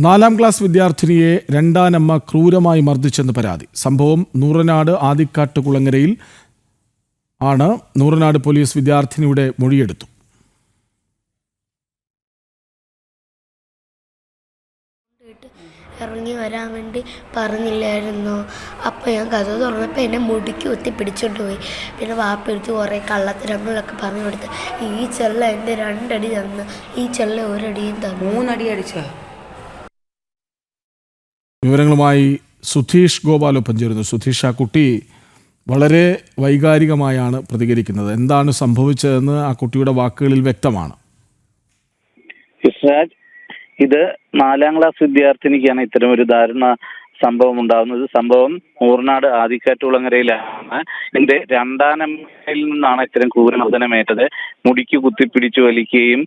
4ാം class വിദ്യാർത്ഥിനിയെ രണ്ടാനമ്മ ക്രൂരമായി മർദ്ദിച്ചെന്ന് പരാതി. സംഭവം നൂറനാട് ആദിക്കാട്ട് കുളങ്ങരയിൽ ആണ്. നൂറനാട് പോലീസ് വിദ്യാർത്ഥിനിയുടെ മൊഴിയെടുത്തു. ഇറങ്ങി വരാൻ വേണ്ടി പറഞ്ഞില്ലായിരുന്നു. അപ്പോൾ ഞാൻ കഥ തുറന്നപ്പോൾ എന്നെ മുടിക്ക് കുത്തി പിടിച്ചോണ്ട് പോയി. പിന്നെ വാപ്പെടുത്ത് കുറേ കള്ളത്തരങ്ങളൊക്കെ പറഞ്ഞു കൊടുത്ത്. ഈ ചെള്ള എൻ്റെ 2 അടി തന്നു, ഈ ചെള്ള 1 അടിയും തന്നു. 3 അടി അടിച്ചോ? വിവരങ്ങളുമായി സുധീഷ് ഗോപാലൊപ്പം ചേരുന്നു. സുധീഷ്, ആ കുട്ടി വളരെ വൈകാരികമായാണ് പ്രതികരിക്കുന്നത്. എന്താണ് സംഭവിച്ചതെന്ന് ആ കുട്ടിയുടെ വാക്കുകളിൽ വ്യക്തമാണ്. ഇത് 4ാം ക്ലാസ് വിദ്യാർത്ഥിനിക്കാണ് ഇത്തരം ഒരു ദാരുണ സംഭവം ഉണ്ടാകുന്നത്. സംഭവം നൂറനാട് ആദിക്കാട്ടുകുളങ്ങരയിലാണ്. ഇതിന്റെ രണ്ടാനമ്മയിൽ നിന്നാണ് ഇത്തരം ക്രൂരമർദ്ദനമേറ്റത്. മുടിക്ക് കുത്തിപ്പിടിച്ചു വലിക്കുകയും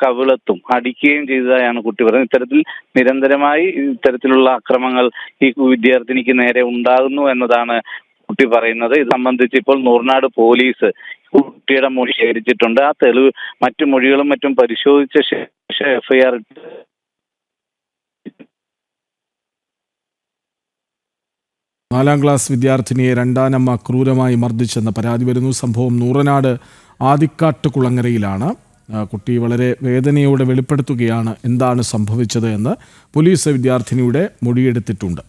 കവിളത്തും അടിക്കുകയും ചെയ്തതായാണ് കുട്ടി പറയുന്നത്. ഇത്തരത്തിൽ നിരന്തരമായി ഇത്തരത്തിലുള്ള അക്രമങ്ങൾ ഈ വിദ്യാർത്ഥിനിക്ക് നേരെ ഉണ്ടാകുന്നു എന്നതാണ് കുട്ടി പറയുന്നത്. ഇത് സംബന്ധിച്ച് ഇപ്പോൾ നൂറനാട് പോലീസ് കുട്ടിയുടെ മൊഴി ശേഖരിച്ചിട്ടുണ്ട്. ആ തെളിവ് മറ്റു മൊഴികളും മറ്റും പരിശോധിച്ച ശേഷം എഫ്ഐആർ 4ാം ക്ലാസ് വിദ്യാർത്ഥിനിയെ രണ്ടാനമ്മ ക്രൂരമായി മർദ്ദിച്ചെന്ന പരാതി വരുന്നു. സംഭവം നൂറനാട് ആദിക്കാട്ട് കുളങ്ങരയിലാണ്. കുട്ടി വളരെ വേദനയോടെ വെളിപ്പെടുത്തുകയാണ് എന്താണ് സംഭവിച്ചത് എന്ന്. പോലീസ് വിദ്യാർത്ഥിനിയുടെ മൊഴിയെടുത്തിട്ടുണ്ട്.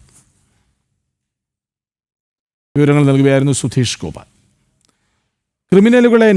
വിവരങ്ങൾ നൽകുകയായിരുന്നു സുധീഷ് ഗോപാൽ. ക്രിമിനലുകളെ